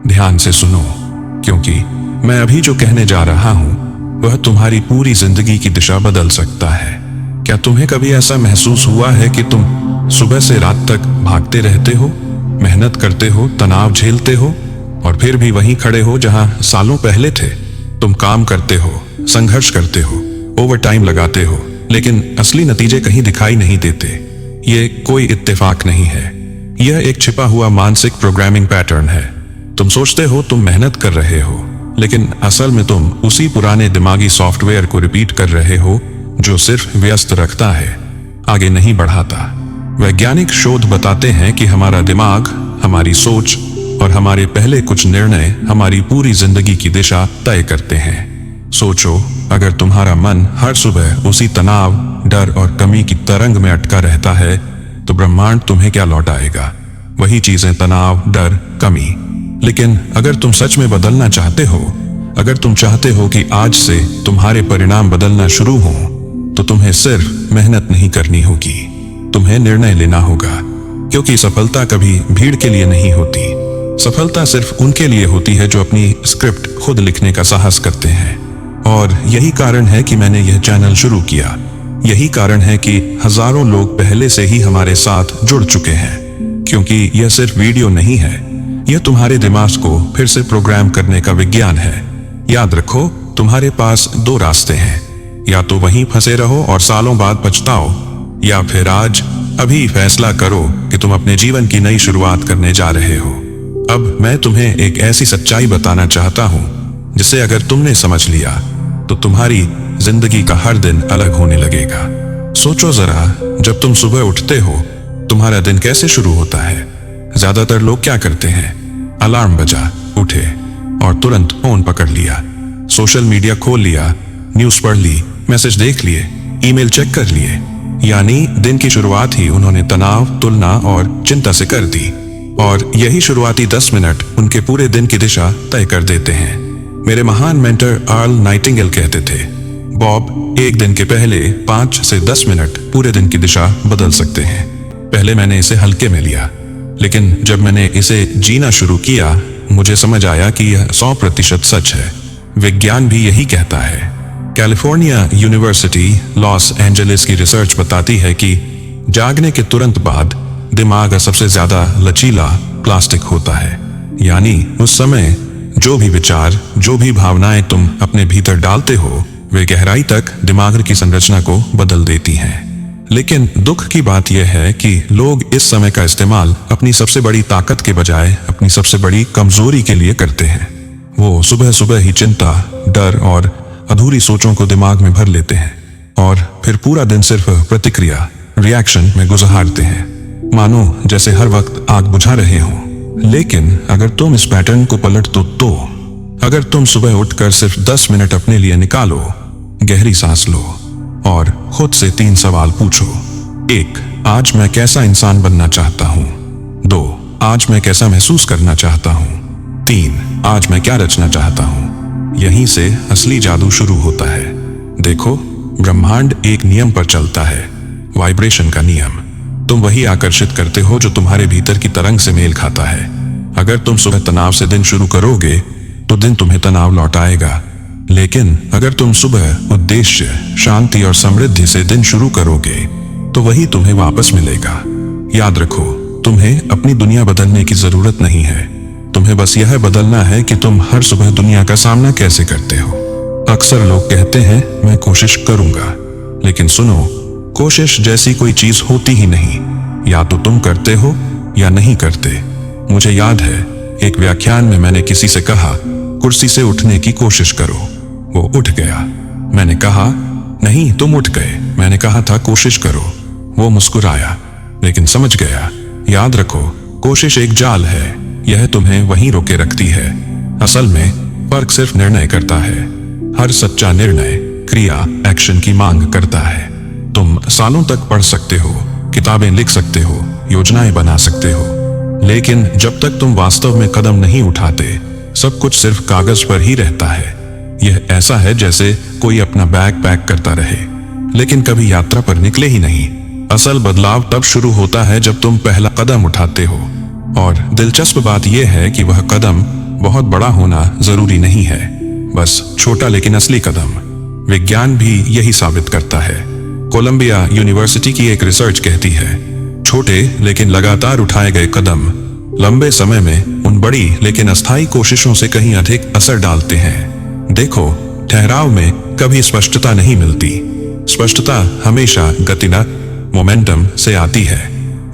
ध्यान से सुनो, क्योंकि मैं अभी जो कहने जा रहा हूं वह तुम्हारी पूरी जिंदगी की दिशा बदल सकता है। क्या तुम्हें कभी ऐसा महसूस हुआ है कि तुम सुबह से रात तक भागते रहते हो, मेहनत करते हो, तनाव झेलते हो और फिर भी वहीं खड़े हो जहां सालों पहले थे? तुम काम करते हो, संघर्ष करते हो, ओवर टाइम लगाते हो, लेकिन असली नतीजे कहीं दिखाई नहीं देते। ये कोई इत्तेफाक नहीं है, यह एक छिपा हुआ मानसिक प्रोग्रामिंग पैटर्न है। तुम सोचते हो तुम मेहनत कर रहे हो, लेकिन असल में तुम उसी पुराने दिमागी सॉफ्टवेयर को रिपीट कर रहे हो जो सिर्फ व्यस्त रखता है, आगे नहीं बढ़ाता। वैज्ञानिक शोध बताते हैं कि हमारा दिमाग, हमारी सोच और हमारे पहले कुछ निर्णय हमारी पूरी जिंदगी की दिशा तय करते हैं। सोचो, अगर तुम्हारा मन हर सुबह उसी तनाव, डर और कमी की तरंग में अटका रहता है तो ब्रह्मांड तुम्हें क्या लौटाएगा? वही चीजें, तनाव, डर, कमी। लेकिन अगर तुम सच में बदलना चाहते हो, अगर तुम चाहते हो कि आज से तुम्हारे परिणाम बदलना शुरू हो, तो तुम्हें सिर्फ मेहनत नहीं करनी होगी, तुम्हें निर्णय लेना होगा। क्योंकि सफलता कभी भीड़ के लिए नहीं होती, सफलता सिर्फ उनके लिए होती है जो अपनी स्क्रिप्ट खुद लिखने का साहस करते हैं। और यही कारण है कि मैंने यह चैनल शुरू किया, यही कारण है कि हजारों लोग पहले से ही हमारे साथ जुड़ चुके हैं। क्योंकि यह सिर्फ वीडियो नहीं है, यह तुम्हारे दिमाग को फिर से प्रोग्राम करने का विज्ञान है। याद रखो, तुम्हारे पास दो रास्ते हैं, या तो वहीं फंसे रहो और सालों बाद पछताओ, या फिर आज अभी फैसला करो कि तुम अपने जीवन की नई शुरुआत करने जा रहे हो। अब मैं तुम्हें एक ऐसी सच्चाई बताना चाहता हूं जिसे अगर तुमने समझ लिया तो तुम्हारी जिंदगी का हर दिन अलग होने लगेगा। सोचो जरा, जब तुम सुबह उठते हो तुम्हारा दिन कैसे शुरू होता है? ज्यादातर लोग क्या करते हैं? अलार्म बजा, उठे और तुरंत फोन पकड़ लिया, सोशल मीडिया खोल लिया, न्यूज पढ़ ली, मैसेज देख लिए, ईमेल चेक कर लिए। यानी दिन की शुरुआत ही उन्होंने तनाव, तुलना और चिंता से कर दी। और यही शुरुआती 10 मिनट उनके पूरे दिन की दिशा तय कर देते हैं। मेरे महान मेंटर अर्ल नाइटिंगेल कहते थे, बॉब, एक दिन के पहले 5 से 10 मिनट पूरे दिन की दिशा बदल सकते हैं। पहले मैंने इसे हल्के में लिया, लेकिन जब मैंने इसे जीना शुरू किया मुझे समझ आया कि यह 100% सच है। विज्ञान भी यही कहता है। कैलिफोर्निया यूनिवर्सिटी लॉस एंजलिस की रिसर्च बताती है कि जागने के तुरंत बाद दिमाग सबसे ज्यादा लचीला प्लास्टिक होता है। यानी उस समय जो भी विचार, जो भी भावनाएं तुम अपने भीतर डालते हो वे गहराई तक दिमाग की संरचना को बदल देती हैं। लेकिन दुख की बात यह है कि लोग इस समय का इस्तेमाल अपनी सबसे बड़ी ताकत के बजाय अपनी सबसे बड़ी कमजोरी के लिए करते हैं। वो सुबह सुबह ही चिंता, डर और अधूरी सोचों को दिमाग में भर लेते हैं और फिर पूरा दिन सिर्फ प्रतिक्रिया, रिएक्शन में गुजारते हैं, मानो जैसे हर वक्त आग बुझा रहे हो। लेकिन अगर तुम इस पैटर्न को पलट दो, अगर तुम सुबह उठकर सिर्फ 10 मिनट अपने लिए निकालो, गहरी सांस लो और खुद से 3 सवाल पूछो। 1, आज मैं कैसा इंसान बनना चाहता हूं? 2, आज मैं कैसा महसूस करना चाहता हूं? 3, आज मैं क्या रचना चाहता हूं? यहीं से असली जादू शुरू होता है। देखो, ब्रह्मांड एक नियम पर चलता है, वाइब्रेशन का नियम। तुम वही आकर्षित करते हो जो तुम्हारे भीतर की तरंग से मेल खाता है। अगर तुम सुबह तनाव से दिन शुरू करोगे तो दिन तुम्हें तनाव लौटाएगा। लेकिन अगर तुम सुबह उद्देश्य, शांति और समृद्धि से दिन शुरू करोगे तो वही तुम्हें वापस मिलेगा। याद रखो, तुम्हें अपनी दुनिया बदलने की जरूरत नहीं है, तुम्हें बस यह बदलना है कि तुम हर सुबह दुनिया का सामना कैसे करते हो। अक्सर लोग कहते हैं मैं कोशिश करूंगा, लेकिन सुनो, कोशिश जैसी कोई चीज होती ही नहीं। या तो तुम करते हो या नहीं करते। मुझे याद है एक व्याख्यान में मैंने किसी से कहा, कुर्सी से उठने की कोशिश करो। वो उठ गया। मैंने कहा, नहीं, तुम उठ गए। मैंने कहा था कोशिश करो। वो मुस्कुराया, लेकिन समझ गया। याद रखो, कोशिश एक जाल है, यह तुम्हें वहीं रोके रखती है। असल में फर्क सिर्फ निर्णय करता है। हर सच्चा निर्णय क्रिया, एक्शन की मांग करता है। तुम सालों तक पढ़ सकते हो, किताबें लिख सकते हो, योजनाएं बना सकते हो, लेकिन जब तक तुम वास्तव में कदम नहीं उठाते सब कुछ सिर्फ कागज पर ही रहता है। यह ऐसा है जैसे कोई अपना बैग पैक करता रहे लेकिन कभी यात्रा पर निकले ही नहीं। असल बदलाव तब शुरू होता है जब तुम पहला कदम उठाते हो। और दिलचस्प बात यह है कि वह कदम बहुत बड़ा होना जरूरी नहीं है, बस छोटा लेकिन असली कदम। विज्ञान भी यही साबित करता है। कोलंबिया यूनिवर्सिटी की एक रिसर्च कहती है, छोटे लेकिन लगातार उठाए गए कदम लंबे समय में उन बड़ी लेकिन अस्थायी कोशिशों से कहीं अधिक असर डालते हैं। देखो, ठहराव में कभी स्पष्टता नहीं मिलती। स्पष्टता हमेशा गतिना मोमेंटम से आती है।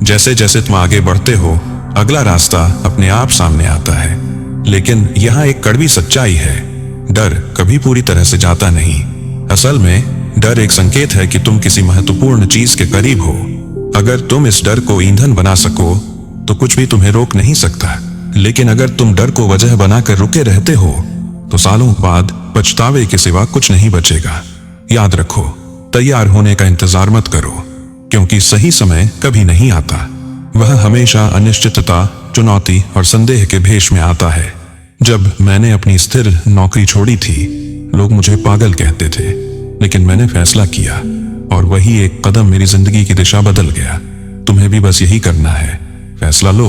जैसे जैसे तुम आगे बढ़ते हो, अगला रास्ता अपने आप सामने आता है। लेकिन यहाँ एक कड़वी सच्चाई है, डर कभी पूरी तरह से जाता नहीं। असल में डर एक संकेत है कि तुम किसी महत्वपूर्ण चीज के करीब हो। अगर तुम इस डर को ईंधन बना सको तो कुछ भी तुम्हें रोक नहीं सकता। लेकिन अगर तुम डर को वजह बनाकर रुके रहते हो तो सालों बाद पछतावे के सिवा कुछ नहीं बचेगा। याद रखो, तैयार होने का इंतजार मत करो, क्योंकि सही समय कभी नहीं आता। वह हमेशा अनिश्चितता, चुनौती और संदेह के भेष में आता है। जब मैंने अपनी स्थिर नौकरी छोड़ी थी, लोग मुझे पागल कहते थे, लेकिन मैंने फैसला किया और वही एक कदम मेरी जिंदगी की दिशा बदल गया। तुम्हें भी बस यही करना है, फैसला लो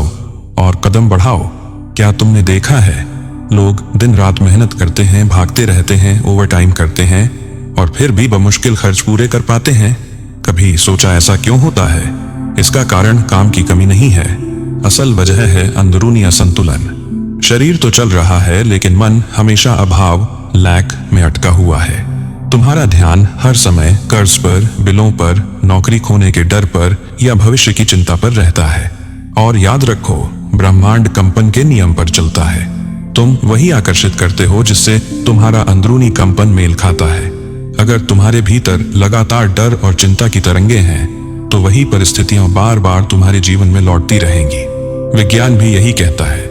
और कदम बढ़ाओ। क्या तुमने देखा है, लोग दिन रात मेहनत करते हैं, भागते रहते हैं, ओवरटाइम करते हैं और फिर भी बमुश्किल खर्च पूरे कर पाते हैं। कभी सोचा ऐसा क्यों होता है? इसका कारण काम की कमी नहीं है, असल वजह है अंदरूनी असंतुलन। शरीर तो चल रहा है लेकिन मन हमेशा अभाव, लैक में अटका हुआ है। तुम्हारा ध्यान हर समय कर्ज पर, बिलों पर, नौकरी खोने के डर पर या भविष्य की चिंता पर रहता है। और याद रखो, ब्रह्मांड कंपन के नियम पर चलता है। तुम वही आकर्षित करते हो जिससे तुम्हारा अंदरूनी कंपन मेल खाता है। अगर तुम्हारे भीतर लगातार डर और चिंता की तरंगे हैं तो वही परिस्थितियां बार बार तुम्हारे जीवन में लौटती रहेंगी। विज्ञान भी यही कहता है।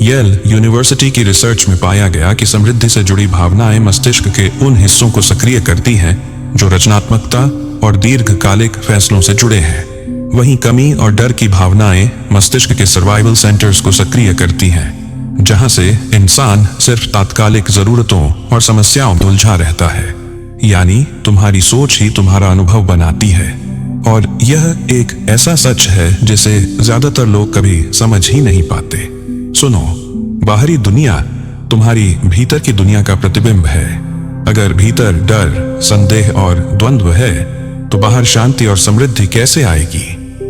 येल यूनिवर्सिटी की रिसर्च में पाया गया कि समृद्धि से जुड़ी भावनाएं मस्तिष्क के उन हिस्सों को सक्रिय करती हैं जो रचनात्मकता और दीर्घकालिक फैसलों से जुड़े हैं। वहीं कमी और डर की भावनाएं मस्तिष्क के सर्वाइवल सेंटर्स को सक्रिय करती हैं, जहां से इंसान सिर्फ तात्कालिक जरूरतों और समस्याओं में उलझा रहता है। यानी तुम्हारी सोच ही तुम्हारा अनुभव बनाती है। और यह एक ऐसा सच है जिसे ज्यादातर लोग कभी समझ ही नहीं पाते। सुनो, बाहरी दुनिया तुम्हारी भीतर की दुनिया का प्रतिबिंब है। अगर भीतर डर, संदेह और द्वंद्व है तो बाहर शांति और समृद्धि कैसे आएगी?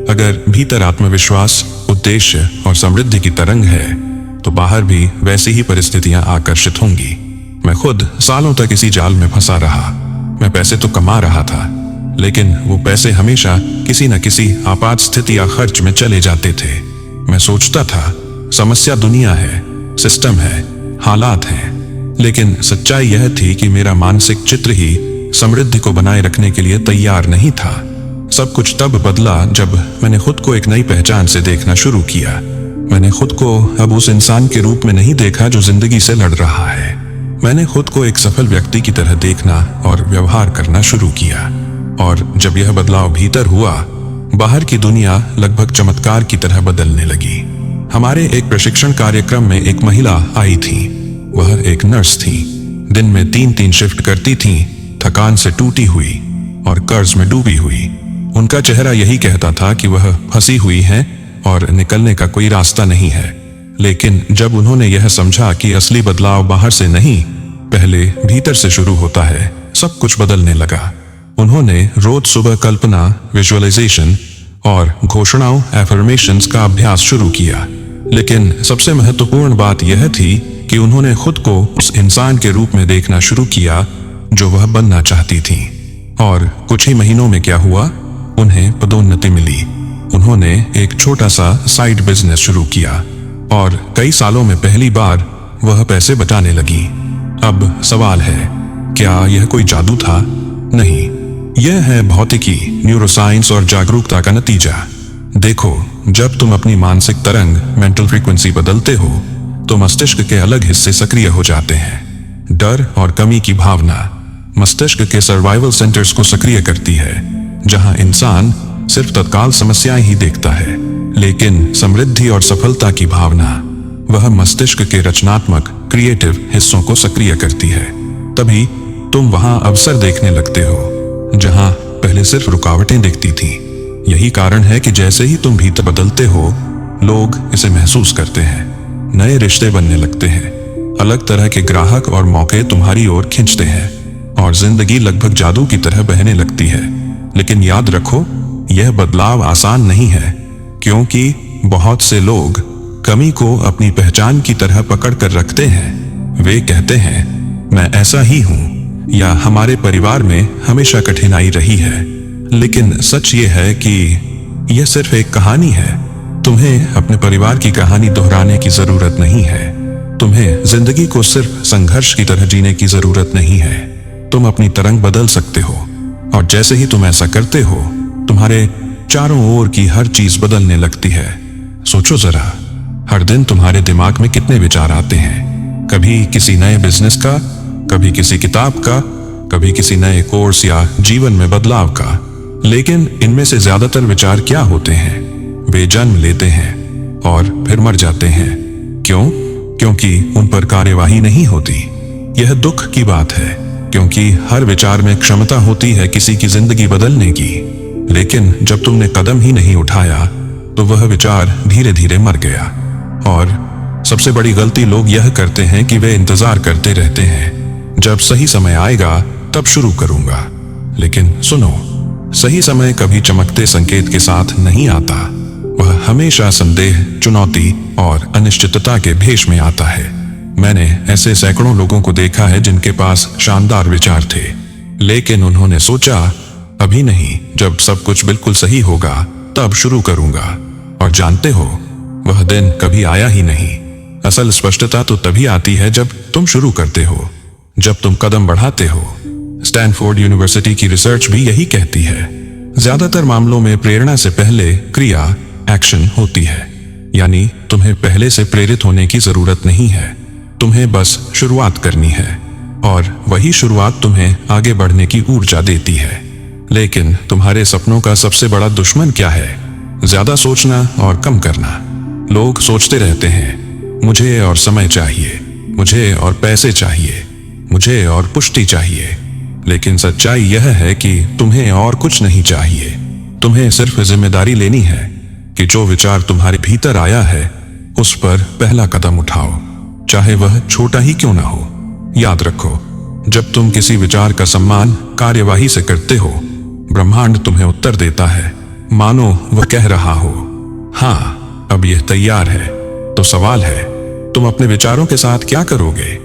अगर भीतर आत्मविश्वास, उद्देश्य और समृद्धि की तरंग है तो बाहर भी वैसी ही परिस्थितियां आकर्षित होंगी। मैं खुद सालों तक इसी जाल में फंसा रहा। मैं पैसे तो कमा रहा था, लेकिन वो पैसे हमेशा किसी न किसी आपात स्थिति या खर्च में चले जाते थे। मैं सोचता था समस्या दुनिया है, सिस्टम है, हालात हैं, लेकिन सच्चाई यह थी कि मेरा मानसिक चित्र ही समृद्धि को बनाए रखने के लिए तैयार नहीं था। सब कुछ तब बदला जब मैंने खुद को एक नई पहचान से देखना शुरू किया। मैंने खुद को अब उस इंसान के रूप में नहीं देखा जो जिंदगी से लड़ रहा है। मैंने खुद को एक सफल व्यक्ति की तरह देखना और व्यवहार करना शुरू किया। और जब यह बदलाव भीतर हुआ, बाहर की दुनिया लगभग चमत्कार की तरह बदलने लगी। हमारे एक प्रशिक्षण कार्यक्रम में एक महिला आई थी। वह एक नर्स थी, दिन में 3-3 शिफ्ट करती थी, थकान से टूटी हुई और कर्ज में डूबी हुई। उनका चेहरा यही कहता था कि वह फंसी हुई है और निकलने का कोई रास्ता नहीं है। लेकिन जब उन्होंने यह समझा कि असली बदलाव बाहर से नहीं, पहले भीतर से शुरू होता है, सब कुछ बदलने लगा। उन्होंने रोज सुबह कल्पना, विजुअलाइजेशन और घोषणाओं, एफर्मेशंस का अभ्यास शुरू किया। लेकिन सबसे महत्वपूर्ण बात यह थी कि उन्होंने खुद को उस इंसान के रूप में देखना शुरू किया जो वह बनना चाहती थी। और कुछ ही महीनों में क्या हुआ, उन्हें पदोन्नति मिली। उन्होंने एक छोटा सा साइड बिजनेस शुरू किया और कई सालों में पहली बार वह पैसे बचाने लगी। अब सवाल है, क्या यह कोई जादू था? नहीं, यह है भौतिकी, न्यूरोसाइंस और जागरूकता का नतीजा। देखो, जब तुम अपनी मानसिक तरंग, मेंटल फ्रीक्वेंसी बदलते हो तो मस्तिष्क के अलग हिस्से सक्रिय हो जाते हैं। डर और कमी की भावना मस्तिष्क के सर्वाइवल सेंटर्स को सक्रिय करती है, जहां इंसान सिर्फ तत्काल समस्याएं ही देखता है। लेकिन समृद्धि और सफलता की भावना वह मस्तिष्क के रचनात्मक, क्रिएटिव हिस्सों को सक्रिय करती है। तभी तुम वहां अवसर देखने लगते हो जहां पहले सिर्फ रुकावटें दिखती थी। यही कारण है कि जैसे ही तुम भीतर बदलते हो, लोग इसे महसूस करते हैं। नए रिश्ते बनने लगते हैं, अलग तरह के ग्राहक और मौके तुम्हारी ओर खींचते हैं और जिंदगी लगभग जादू की तरह बहने लगती है। लेकिन याद रखो, यह बदलाव आसान नहीं है, क्योंकि बहुत से लोग कमी को अपनी पहचान की तरह पकड़ कर रखते हैं। वे कहते हैं, मैं ऐसा ही हूं, या हमारे परिवार में हमेशा कठिनाई रही है। लेकिन सच ये है कि यह सिर्फ एक कहानी है। तुम्हें अपने परिवार की कहानी दोहराने की जरूरत नहीं है। तुम्हें जिंदगी को सिर्फ संघर्ष की तरह जीने की जरूरत नहीं है। तुम अपनी तरंग बदल सकते हो, और जैसे ही तुम ऐसा करते हो, तुम्हारे चारों ओर की हर चीज बदलने लगती है। सोचो जरा, हर दिन तुम्हारे दिमाग में कितने विचार आते हैं। कभी किसी नए बिजनेस का, कभी किसी किताब का, कभी किसी नए कोर्स या जीवन में बदलाव का। लेकिन इनमें से ज्यादातर विचार क्या होते हैं? वे जन्म लेते हैं और फिर मर जाते हैं। क्यों? क्योंकि उन पर कार्यवाही नहीं होती। यह दुख की बात है, क्योंकि हर विचार में क्षमता होती है किसी की जिंदगी बदलने की। लेकिन जब तुमने कदम ही नहीं उठाया, तो वह विचार धीरे धीरे मर गया। और सबसे बड़ी गलती लोग यह करते हैं कि वे इंतजार करते रहते हैं, जब सही समय आएगा तब शुरू करूंगा। लेकिन सुनो, सही समय कभी चमकते संकेत के साथ नहीं आता। वह हमेशा संदेह, चुनौती और अनिश्चितता के भेष में आता है। मैंने ऐसे सैकड़ों लोगों को देखा है जिनके पास शानदार विचार थे, लेकिन उन्होंने सोचा, अभी नहीं, जब सब कुछ बिल्कुल सही होगा तब शुरू करूंगा। और जानते हो, वह दिन कभी आया ही नहीं। असल स्पष्टता तो तभी आती है जब तुम शुरू करते हो, जब तुम कदम बढ़ाते हो। स्टैनफोर्ड यूनिवर्सिटी की रिसर्च भी यही कहती है। ज्यादातर मामलों में प्रेरणा से पहले क्रिया, एक्शन होती है। यानी तुम्हें पहले से प्रेरित होने की जरूरत नहीं है, तुम्हें बस शुरुआत करनी है, और वही शुरुआत तुम्हें आगे बढ़ने की ऊर्जा देती है। लेकिन तुम्हारे सपनों का सबसे बड़ा दुश्मन क्या है? ज्यादा सोचना और कम करना। लोग सोचते रहते हैं, मुझे और समय चाहिए, मुझे और पैसे चाहिए, मुझे और पुष्टि चाहिए। लेकिन सच्चाई यह है कि तुम्हें और कुछ नहीं चाहिए। तुम्हें सिर्फ जिम्मेदारी लेनी है कि जो विचार तुम्हारे भीतर आया है, उस पर पहला कदम उठाओ, चाहे वह छोटा ही क्यों ना हो। याद रखो, जब तुम किसी विचार का सम्मान कार्यवाही से करते हो, ब्रह्मांड तुम्हें उत्तर देता है, मानो वह कह रहा हो, हाँ, अब यह तैयार है। तो सवाल है, तुम अपने विचारों के साथ क्या करोगे?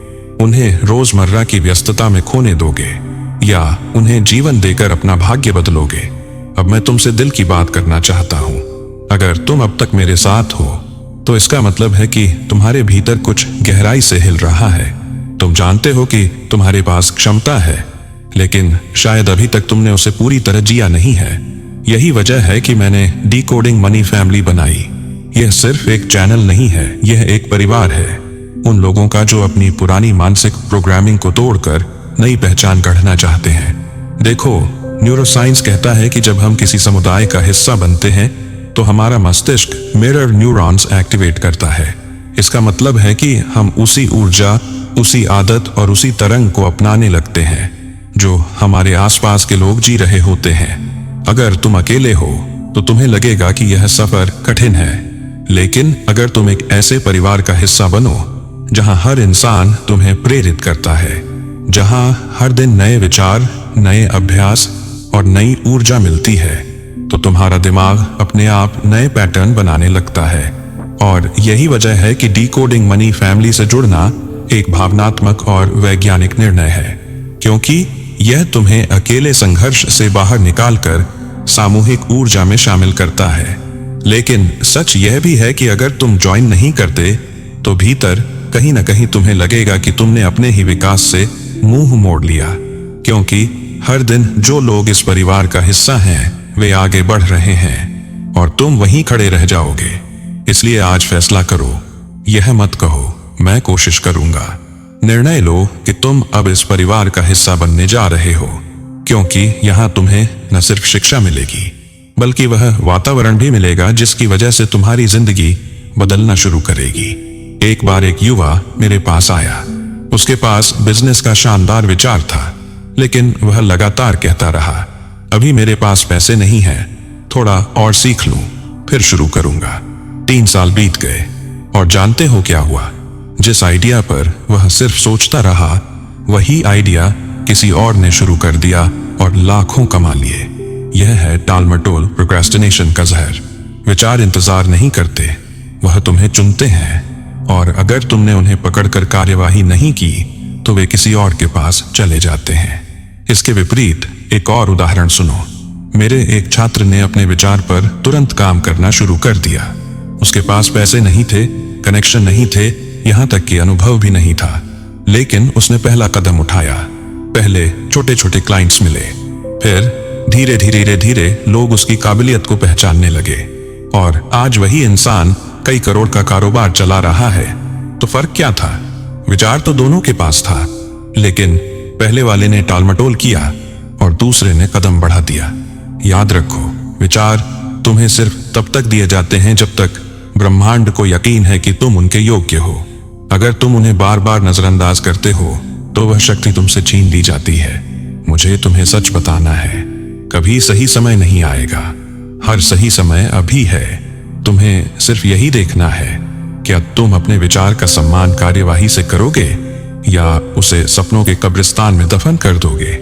उन्हें रोजमर्रा की व्यस्तता में खोने दोगे, या उन्हें जीवन देकर अपना भाग्य बदलोगे? अब मैं तुमसे दिल की बात करना चाहता हूं। अगर तुम अब तक मेरे साथ हो, तो इसका मतलब है कि तुम्हारे भीतर कुछ गहराई से हिल रहा है। तुम जानते हो कि तुम्हारे पास क्षमता है, लेकिन शायद अभी तक तुमने उसे पूरी तरह जिया नहीं है। यही वजह है कि मैंने डिकोडिंग मनी फैमिली बनाई। यह सिर्फ एक चैनल नहीं है, यह एक परिवार है, उन लोगों का जो अपनी पुरानी मानसिक प्रोग्रामिंग को तोड़कर नई पहचान गढ़ना चाहते हैं। देखो, न्यूरोसाइंस कहता है कि जब हम किसी समुदाय का हिस्सा बनते हैं, तो हमारा मस्तिष्क मिरर न्यूरॉन्स एक्टिवेट करता है। इसका मतलब है कि हम उसी ऊर्जा, उसी आदत और उसी तरंग को अपनाने लगते हैं जो हमारे आसपास के लोग जी रहे होते हैं। अगर तुम अकेले हो, तो तुम्हें लगेगा कि यह सफर कठिन है। लेकिन अगर तुम एक ऐसे परिवार का हिस्सा बनो जहां हर इंसान तुम्हें प्रेरित करता है, जहां हर दिन नए विचार, नए अभ्यास और नई ऊर्जा मिलती है, तो तुम्हारा दिमाग अपने आप नए पैटर्न बनाने लगता है। और यही वजह है कि डिकोडिंग मनी फैमिली से जुड़ना एक भावनात्मक और वैज्ञानिक निर्णय है, क्योंकि यह तुम्हें अकेले संघर्ष से बाहर निकालकर सामूहिक ऊर्जा में शामिल करता है। लेकिन सच यह भी है कि अगर तुम ज्वाइन नहीं करते, तो भीतर कहीं ना कहीं तुम्हें लगेगा कि तुमने अपने ही विकास से मुंह मोड़ लिया, क्योंकि हर दिन जो लोग इस परिवार का हिस्सा हैं, वे आगे बढ़ रहे हैं और तुम वहीं खड़े रह जाओगे। इसलिए आज फैसला करो, यह मत कहो मैं कोशिश करूंगा। निर्णय लो कि तुम अब इस परिवार का हिस्सा बनने जा रहे हो, क्योंकि यहाँ तुम्हें न सिर्फ शिक्षा मिलेगी, बल्कि वह वातावरण भी मिलेगा जिसकी वजह से तुम्हारी जिंदगी बदलना शुरू करेगी। एक बार एक युवा मेरे पास आया। उसके पास बिजनेस का शानदार विचार था, लेकिन वह लगातार कहता रहा, अभी मेरे पास पैसे नहीं हैं, थोड़ा और सीख लूं, फिर शुरू करूंगा। 3 साल बीत गए, और जानते हो क्या हुआ? जिस आइडिया पर वह सिर्फ सोचता रहा, वही आइडिया किसी और ने शुरू कर दिया और लाखों कमा लिए। यह है टालमटोल प्रोक्रेस्टिनेशन का जहर। विचार इंतजार नहीं करते, वह तुम्हें चुनते हैं, और अगर तुमने उन्हें पकड़कर कार्यवाही नहीं की तो वे किसी और के पास चले जाते हैं। इसके विपरीत एक और उदाहरण सुनो। मेरे एक छात्र ने अपने विचार पर तुरंत काम करना शुरू कर दिया। उसके पास पैसे नहीं थे, कनेक्शन नहीं थे, यहाँ तक कि अनुभव भी नहीं था, लेकिन उसने पहला कदम उठाया। पहले छोटे छोटे क्लाइंट्स मिले, फिर धीरे धीरे धीरे लोग उसकी काबिलियत को पहचानने लगे, और आज वही इंसान कई करोड़ का कारोबार चला रहा है। तो फर्क क्या था? विचार तो दोनों के पास था, लेकिन पहले वाले ने टालमटोल किया और दूसरे ने कदम बढ़ा दिया। याद रखो, विचार तुम्हें सिर्फ तब तक दिए जाते हैं जब तक ब्रह्मांड को यकीन है कि तुम उनके योग्य हो। अगर तुम उन्हें बार बार नजरअंदाज करते हो तो वह शक्ति तुमसे छीन ली जाती है। मुझे तुम्हें सच बताना है, कभी सही समय नहीं आएगा, हर सही समय अभी है। तुम्हें सिर्फ यही देखना है, क्या तुम अपने विचार का सम्मान कार्यवाही से करोगे या उसे सपनों के कब्रिस्तान में दफन कर दोगे।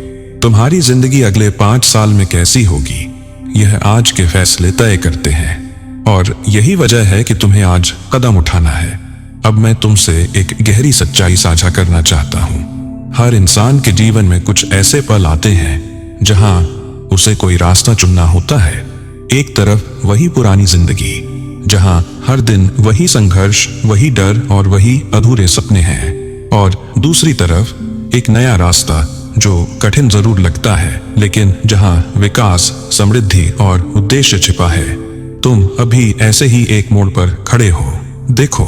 तुम्हारी जिंदगी अगले 5 साल में कैसी होगी, यह आज के फैसले तय करते हैं, और यही वजह है कि तुम्हें आज कदम उठाना है। अब मैं तुमसे एक गहरी सच्चाई साझा करना चाहता हूँ। हर इंसान के जीवन में कुछ ऐसे पल आते हैं जहां उसे कोई रास्ता चुनना होता है। एक तरफ वही पुरानी जिंदगी जहां हर दिन वही संघर्ष, वही डर और वही अधूरे सपने हैं, और दूसरी तरफ एक नया रास्ता जो कठिन जरूर लगता है, लेकिन जहां विकास, समृद्धि और उद्देश्य छिपा है। तुम अभी ऐसे ही एक मोड़ पर खड़े हो। देखो,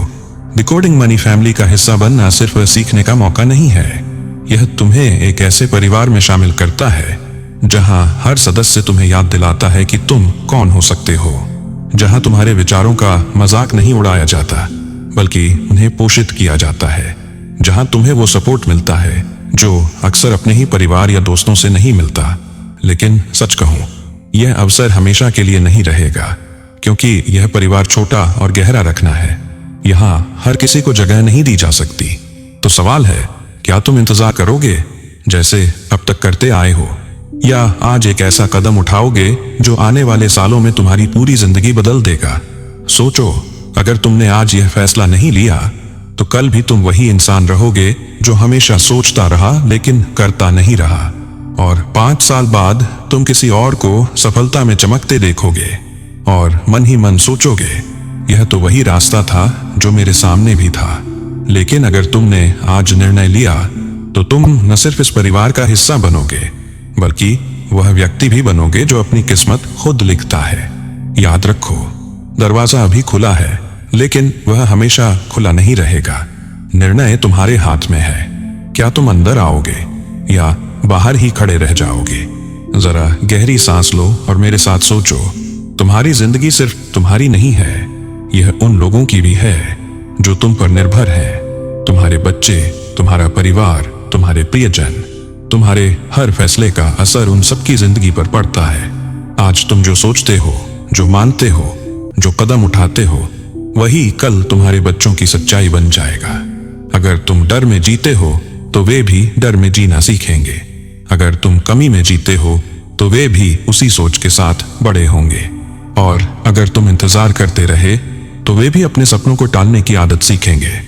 डिकोडिंग मनी फैमिली का हिस्सा बनना सिर्फ सीखने का मौका नहीं है, यह तुम्हें एक ऐसे परिवार में शामिल करता है जहां हर सदस्य तुम्हें याद दिलाता है कि तुम कौन हो सकते हो, जहां तुम्हारे विचारों का मजाक नहीं उड़ाया जाता बल्कि उन्हें पोषित किया जाता है, जहां तुम्हें वो सपोर्ट मिलता है जो अक्सर अपने ही परिवार या दोस्तों से नहीं मिलता। लेकिन सच कहूं, यह अवसर हमेशा के लिए नहीं रहेगा, क्योंकि यह परिवार छोटा और गहरा रखना है। यहां हर किसी को जगह नहीं दी जा सकती। तो सवाल है, क्या तुम इंतजार करोगे जैसे अब तक करते आए हो, या आज एक ऐसा कदम उठाओगे जो आने वाले सालों में तुम्हारी पूरी जिंदगी बदल देगा। सोचो, अगर तुमने आज यह फैसला नहीं लिया तो कल भी तुम वही इंसान रहोगे जो हमेशा सोचता रहा लेकिन करता नहीं रहा, और 5 साल बाद तुम किसी और को सफलता में चमकते देखोगे और मन ही मन सोचोगे, यह तो वही रास्ता था जो मेरे सामने भी था। लेकिन अगर तुमने आज निर्णय लिया तो तुम न सिर्फ इस परिवार का हिस्सा बनोगे बल्कि वह व्यक्ति भी बनोगे जो अपनी किस्मत खुद लिखता है। याद रखो, दरवाजा अभी खुला है, लेकिन वह हमेशा खुला नहीं रहेगा। निर्णय तुम्हारे हाथ में है, क्या तुम अंदर आओगे या बाहर ही खड़े रह जाओगे। जरा गहरी सांस लो और मेरे साथ सोचो, तुम्हारी जिंदगी सिर्फ तुम्हारी नहीं है, यह उन लोगों की भी है जो तुम पर निर्भर है। तुम्हारे बच्चे, तुम्हारा परिवार, तुम्हारे प्रियजन। तुम्हारे हर फैसले का असर उन सबकी जिंदगी पर पड़ता है। आज तुम जो सोचते हो, जो मानते हो, जो कदम उठाते हो, वही कल तुम्हारे बच्चों की सच्चाई बन जाएगा। अगर तुम डर में जीते हो तो वे भी डर में जीना सीखेंगे। अगर तुम कमी में जीते हो तो वे भी उसी सोच के साथ बड़े होंगे। और अगर तुम इंतजार करते रहे तो वे भी अपने सपनों को टालने की आदत सीखेंगे।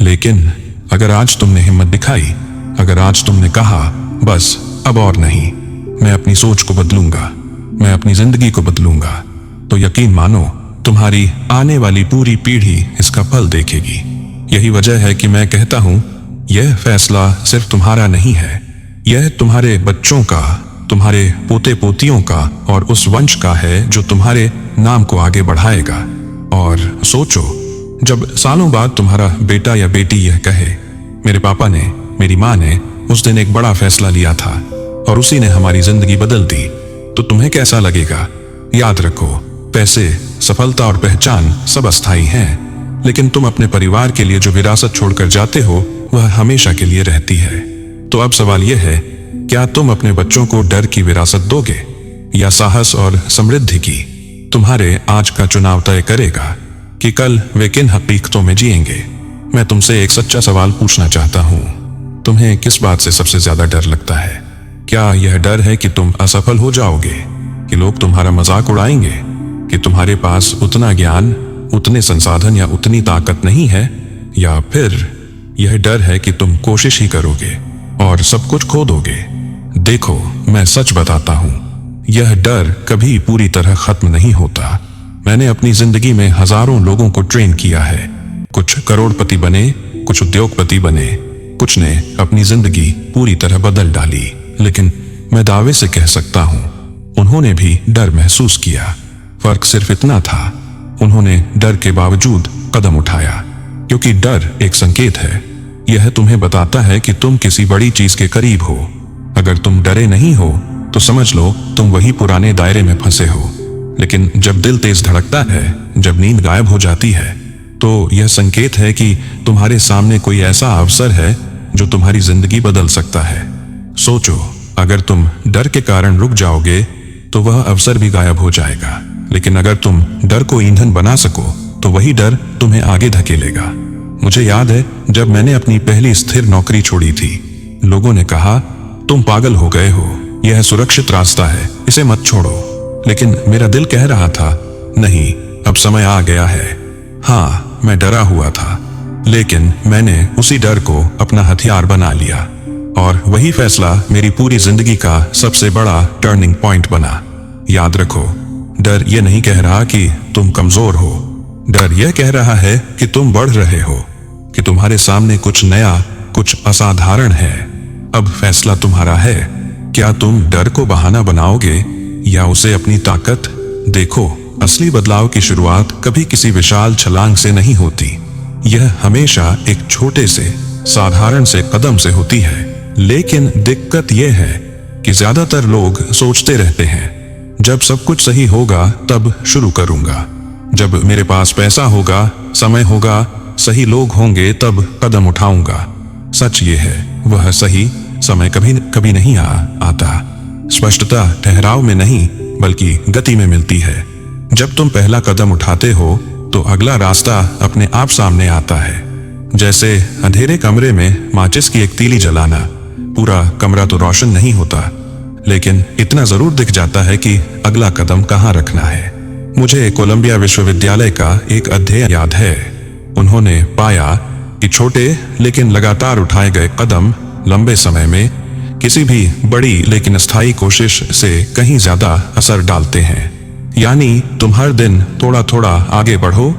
लेकिन अगर आज तुमने हिम्मत दिखाई, अगर आज तुमने कहा, बस अब और नहीं, मैं अपनी सोच को बदलूंगा, मैं अपनी जिंदगी को बदलूंगा, तो यकीन मानो तुम्हारी आने वाली पूरी पीढ़ी इसका फल देखेगी। यही वजह है कि मैं कहता हूं, यह फैसला सिर्फ तुम्हारा नहीं है, यह तुम्हारे बच्चों का, तुम्हारे पोते पोतियों का और उस वंश का है जो तुम्हारे नाम को आगे बढ़ाएगा। और सोचो, जब सालों बाद तुम्हारा बेटा या बेटी यह कहे, मेरे पापा ने, मेरी माँ ने उस दिन एक बड़ा फैसला लिया था और उसी ने हमारी जिंदगी बदल दी, तो तुम्हें कैसा लगेगा। याद रखो, पैसे, सफलता और पहचान सब अस्थायी हैं, लेकिन तुम अपने परिवार के लिए जो विरासत छोड़कर जाते हो वह हमेशा के लिए रहती है। तो अब सवाल यह है, क्या तुम अपने बच्चों को डर की विरासत दोगे या साहस और समृद्धि की। तुम्हारे आज का चुनाव तय करेगा कि कल वे किन हकीकतों में जिएंगे। मैं तुमसे एक सच्चा सवाल पूछना चाहता हूँ। तुम्हें किस बात से सबसे ज्यादा डर लगता है? क्या यह डर है कि तुम असफल हो जाओगे, कि लोग तुम्हारा मजाक उड़ाएंगे, कि तुम्हारे पास उतना ज्ञान, उतने संसाधन या उतनी ताकत नहीं है, या फिर यह डर है कि तुम कोशिश ही करोगे और सब कुछ खो दोगे? देखो, मैं सच बताता हूं, यह डर कभी पूरी तरह खत्म नहीं होता। मैंने अपनी जिंदगी में हजारों लोगों को ट्रेन किया है। कुछ करोड़पति बने, कुछ उद्योगपति बने, कुछ ने अपनी जिंदगी पूरी तरह बदल डाली। लेकिन मैं दावे से कह सकता हूं, उन्होंने भी डर महसूस किया। फर्क सिर्फ इतना था, उन्होंने डर के बावजूद कदम उठाया। क्योंकि डर एक संकेत है। यह तुम्हें बताता है कि तुम किसी बड़ी चीज के करीब हो। अगर तुम डरे नहीं हो तो समझ लो तुम वही पुराने दायरे में फंसे हो। लेकिन जब दिल तेज धड़कता है, जब नींद गायब हो जाती है, तो यह संकेत है कि तुम्हारे सामने कोई ऐसा अवसर है जो तुम्हारी जिंदगी बदल सकता है। सोचो, अगर तुम डर के कारण रुक जाओगे तो वह अवसर भी गायब हो जाएगा। लेकिन अगर तुम डर को ईंधन बना सको तो वही डर तुम्हें आगे धकेलेगा। मुझे याद है, जब मैंने अपनी पहली स्थिर नौकरी छोड़ी थी, लोगों ने कहा, तुम पागल हो गए हो, यह सुरक्षित रास्ता है, इसे मत छोड़ो। लेकिन मेरा दिल कह रहा था, नहीं, अब समय आ गया है। हाँ, मैं डरा हुआ था, लेकिन मैंने उसी डर को अपना हथियार बना लिया। और वही फैसला मेरी पूरी जिंदगी का सबसे बड़ा टर्निंग पॉइंट बना। याद रखो, डर यह नहीं कह रहा कि तुम कमजोर हो। डर यह कह रहा है कि तुम बढ़ रहे हो, कि तुम्हारे सामने कुछ नया, कुछ असाधारण है। अब फैसला तुम्हारा है। क्या तुम डर को बहाना बनाओगे या उसे अपनी ताकत? देखो, असली बदलाव की शुरुआत कभी किसी विशाल छलांग से नहीं होती। यह हमेशा एक छोटे से, साधारण से कदम से होती है। लेकिन दिक्कत यह है कि ज्यादातर लोग सोचते रहते हैं, जब सब कुछ सही होगा तब शुरू करूंगा, जब मेरे पास पैसा होगा, समय होगा, सही लोग होंगे, तब कदम उठाऊंगा। सच ये है, वह सही समय कभी कभी नहीं आता। स्पष्टता ठहराव में नहीं बल्कि गति में मिलती है। जब तुम पहला कदम उठाते हो तो अगला रास्ता अपने आप सामने आता है। जैसे अंधेरे कमरे में माचिस की एक तीली जलाना। पूरा कमरा तो रोशन नहीं होता, लेकिन इतना जरूर दिख जाता है कि अगला कदम कहाँ रखना है। मुझे कोलंबिया विश्वविद्यालय का एक अध्ययन याद है। उन्होंने पाया कि छोटे लेकिन लगातार उठाए गए कदम लंबे समय में किसी भी बड़ी लेकिन स्थायी कोशिश से कहीं ज्यादा असर डालते हैं। यानी तुम हर दिन थोड़ा थोड़ा आगे बढ़ो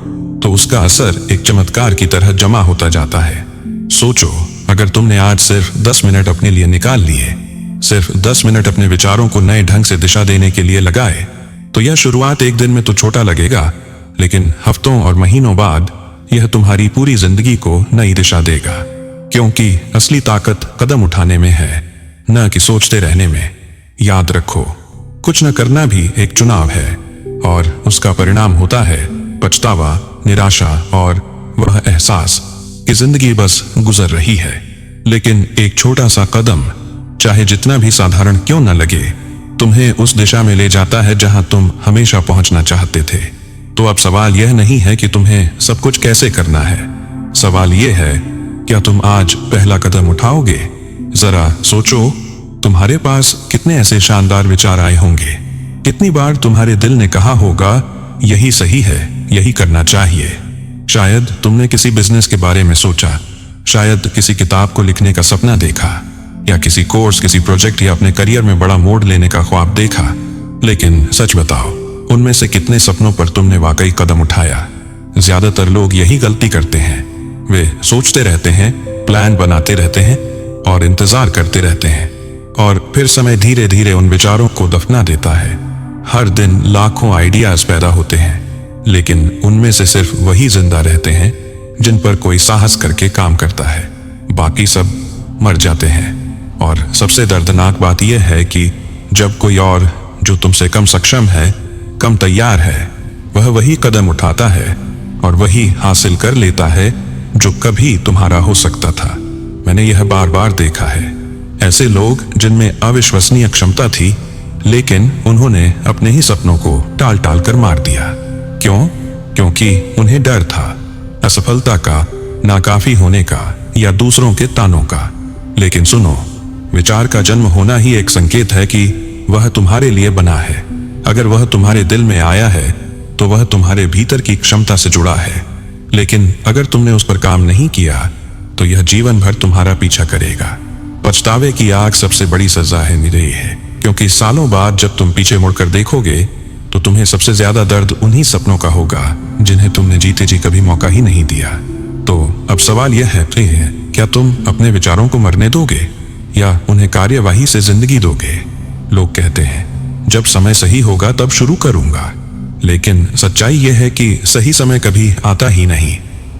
तो उसका असर एक चमत्कार की तरह जमा होता जाता है। सोचो, अगर तुमने आज सिर्फ 10 मिनट अपने लिए निकाल लिए, सिर्फ 10 मिनट अपने विचारों को नए ढंग से दिशा देने के लिए लगाए, तो यह शुरुआत एक दिन में तो छोटा लगेगा, लेकिन हफ्तों और महीनों बाद यह तुम्हारी पूरी जिंदगी को नई दिशा देगा। क्योंकि असली ताकत कदम उठाने में है, न कि सोचते रहने में। याद रखो, कुछ न करना भी एक चुनाव है, और उसका परिणाम होता है पछतावा, निराशा और वह एहसास कि जिंदगी बस गुजर रही है। लेकिन एक छोटा सा कदम, चाहे जितना भी साधारण क्यों न लगे, तुम्हें उस दिशा में ले जाता है जहां तुम हमेशा पहुंचना चाहते थे। तो अब सवाल यह नहीं है कि तुम्हें सब कुछ कैसे करना है। सवाल यह है, क्या तुम आज पहला कदम उठाओगे? जरा सोचो, तुम्हारे पास कितने ऐसे शानदार विचार आए होंगे। कितनी बार तुम्हारे दिल ने कहा होगा, यही सही है, यही करना चाहिए। शायद तुमने किसी बिजनेस के बारे में सोचा, शायद किसी किताब को लिखने का सपना देखा, या किसी कोर्स, किसी प्रोजेक्ट या अपने करियर में बड़ा मोड़ लेने का ख्वाब देखा। लेकिन सच बताओ, उनमें से कितने सपनों पर तुमने वाकई कदम उठाया? ज्यादातर लोग यही गलती करते हैं। वे सोचते रहते हैं, प्लान बनाते रहते हैं और इंतजार करते रहते हैं, और फिर समय धीरे धीरे उन विचारों को दफना देता है। हर दिन लाखों आइडियाज पैदा होते हैं, लेकिन उनमें से सिर्फ वही जिंदा रहते हैं जिन पर कोई साहस करके काम करता है। बाकी सब मर जाते हैं। और सबसे दर्दनाक बात यह है कि जब कोई और जो तुमसे कम सक्षम है, कम तैयार है, वह वही कदम उठाता है और वही हासिल कर लेता है जो कभी तुम्हारा हो सकता था। मैंने यह बार बार देखा है। ऐसे लोग जिनमें अविश्वसनीय क्षमता थी, लेकिन उन्होंने अपने ही सपनों को टाल टाल कर मार दिया। क्यों? क्योंकि उन्हें डर था असफलता का, नाकाफी होने का या दूसरों के तानों का। लेकिन सुनो, विचार का जन्म होना ही एक संकेत है कि वह तुम्हारे लिए बना है। अगर वह तुम्हारे दिल में आया है तो वह तुम्हारे भीतर की क्षमता से जुड़ा है। लेकिन अगर तुमने उस पर काम नहीं किया तो यह जीवन भर तुम्हारा पीछा करेगा। पछतावे की आग सबसे बड़ी सजा है निरही है, क्योंकि सालों बाद जब तुम पीछे मुड़कर देखोगे तो तुम्हें सबसे ज्यादा दर्द उन्हीं सपनों का होगा जिन्हें तुमने जीते जी कभी मौका ही नहीं दिया। तो अब सवाल यह है, क्या तुम अपने विचारों को मरने दोगे या उन्हें कार्यवाही से जिंदगी दोगे? लोग कहते हैं जब समय सही होगा तब शुरू करूंगा, लेकिन सच्चाई यह है कि सही समय कभी आता ही नहीं।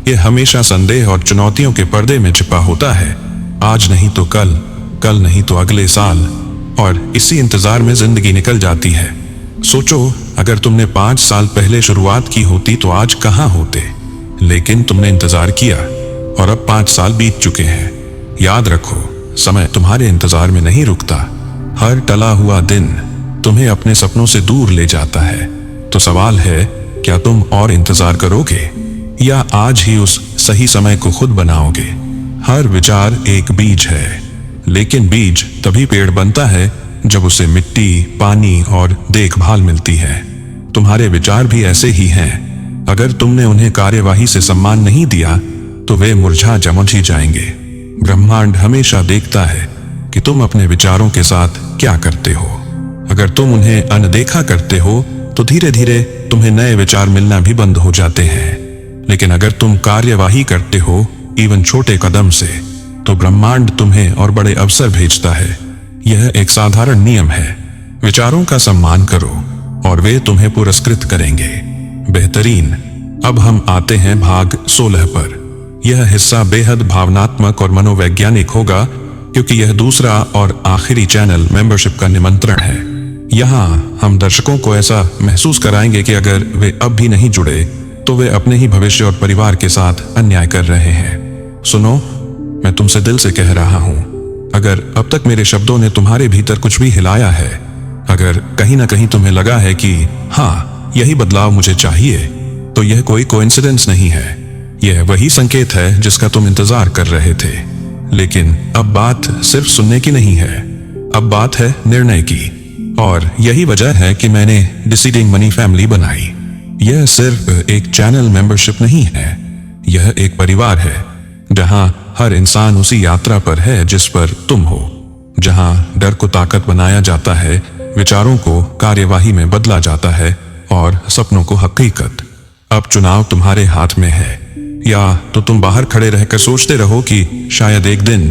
यह हमेशा संदेह और चुनौतियों के पर्दे में छिपा होता है। आज नहीं तो कल, कल नहीं तो अगले साल, और इसी इंतजार में जिंदगी निकल जाती है। सोचो, अगर तुमने 5 साल पहले शुरुआत की होती तो आज कहां होते? लेकिन तुमने इंतजार किया और अब 5 साल बीत चुके हैं। याद रखो, समय तुम्हारे इंतजार में नहीं रुकता। हर टला हुआ दिन तुम्हें अपने सपनों से दूर ले जाता है। तो सवाल है, क्या तुम और इंतजार करोगे या आज ही उस सही समय को खुद बनाओगे? हर विचार एक बीज है, लेकिन बीज तभी पेड़ बनता है जब उसे मिट्टी, पानी और देखभाल मिलती है। तुम्हारे विचार भी ऐसे ही हैं। अगर तुमने उन्हें कार्यवाही से सम्मान नहीं दिया तो वे मुरझा जमुझ ही जाएंगे। ब्रह्मांड हमेशा देखता है कि तुम अपने विचारों के साथ क्या करते हो। अगर तुम उन्हें अनदेखा करते हो तो धीरे धीरे तुम्हें नए विचार मिलना भी बंद हो जाते हैं। लेकिन अगर तुम कार्यवाही करते हो, इवन छोटे कदम से, तो ब्रह्मांड तुम्हें और बड़े अवसर भेजता है। यह एक साधारण नियम है, विचारों का सम्मान करो और वे तुम्हें पुरस्कृत करेंगे। बेहतरीन। अब हम आते हैं भाग 16 पर। यह हिस्सा बेहद भावनात्मक और मनोवैज्ञानिक होगा, क्योंकि यह दूसरा और आखिरी चैनल मेंबरशिप का निमंत्रण है। यहाँ हम दर्शकों को ऐसा महसूस कराएंगे कि अगर वे अब भी नहीं जुड़े तो वे अपने ही भविष्य और परिवार के साथ अन्याय कर रहे हैं। सुनो, मैं तुमसे दिल से कह रहा हूं, अगर अब तक मेरे शब्दों ने तुम्हारे भीतर कुछ भी हिलाया है, अगर कहीं ना कहीं तुम्हें लगा है कि हाँ, यही बदलाव मुझे चाहिए, तो यह कोई कोइंसिडेंस नहीं है। यह वही संकेत है जिसका तुम इंतजार कर रहे थे। लेकिन अब बात सिर्फ सुनने की नहीं है, अब बात है निर्णय की। और यही वजह है कि मैंने डिसीडिंग मनी फैमिली बनाई। यह सिर्फ एक चैनल मेंबरशिप नहीं है, यह एक परिवार है जहां हर इंसान उसी यात्रा पर है जिस पर तुम हो, जहां डर को ताकत बनाया जाता है, विचारों को कार्यवाही में बदला जाता है और सपनों को हकीकत। अब चुनाव तुम्हारे हाथ में है। या तो तुम बाहर खड़े रहकर सोचते रहो कि शायद एक दिन,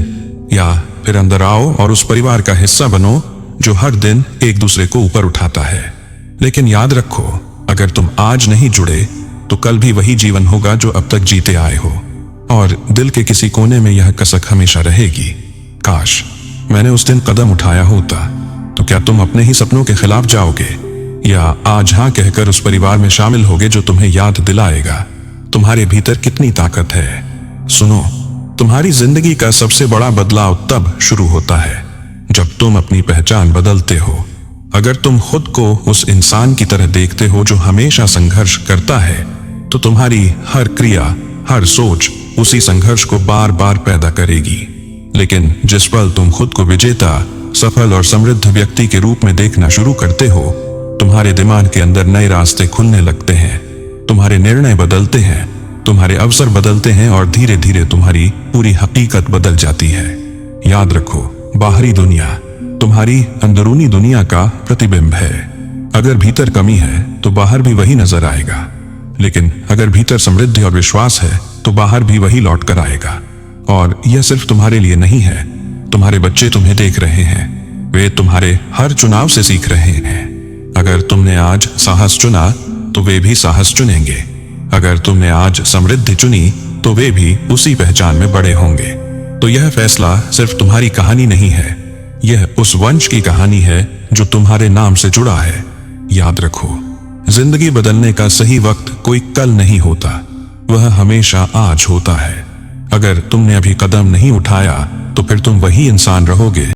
या फिर अंदर आओ और उस परिवार का हिस्सा बनो जो हर दिन एक दूसरे को ऊपर उठाता है। लेकिन याद रखो, अगर तुम आज नहीं जुड़े तो कल भी वही जीवन होगा जो अब तक जीते आए हो, और दिल के किसी कोने में यह कसक हमेशा रहेगी, काश मैंने उस दिन कदम उठाया होता। तो क्या तुम अपने ही सपनों के खिलाफ जाओगे या आज हाँ कहकर उस परिवार में शामिल होगे जो तुम्हें याद दिलाएगा तुम्हारे भीतर कितनी ताकत है? सुनो, तुम्हारी जिंदगी का सबसे बड़ा बदलाव तब शुरू होता है जब तुम अपनी पहचान बदलते हो। अगर तुम खुद को उस इंसान की तरह देखते हो जो हमेशा संघर्ष करता है, तो तुम्हारी हर क्रिया, हर सोच उसी संघर्ष को बार बार पैदा करेगी। लेकिन जिस पल तुम खुद को विजेता, सफल और समृद्ध व्यक्ति के रूप में देखना शुरू करते हो, तुम्हारे दिमाग के अंदर नए रास्ते खुलने लगते हैं, तुम्हारे निर्णय बदलते हैं, तुम्हारे अवसर बदलते हैं और धीरे धीरे तुम्हारी पूरी हकीकत बदल जाती है। याद रखो, बाहरी दुनिया तुम्हारी अंदरूनी दुनिया का प्रतिबिंब है। अगर भीतर कमी है तो बाहर भी वही नजर आएगा, लेकिन अगर भीतर समृद्धि और विश्वास है तो बाहर भी वही लौट कर आएगा। और यह सिर्फ तुम्हारे लिए नहीं है, तुम्हारे बच्चे तुम्हें देख रहे हैं, वे तुम्हारे हर चुनाव से सीख रहे हैं। अगर तुमने आज साहस चुना तो वे भी साहस चुनेंगे। अगर तुमने आज समृद्धि चुनी तो वे भी उसी पहचान में बड़े होंगे। तो यह फैसला सिर्फ तुम्हारी कहानी नहीं है, यह उस वंश की कहानी है जो तुम्हारे नाम से जुड़ा है। याद रखो, जिंदगी बदलने का सही वक्त कोई कल नहीं होता, वह हमेशा आज होता है। अगर तुमने अभी कदम नहीं उठाया तो फिर तुम वही इंसान रहोगे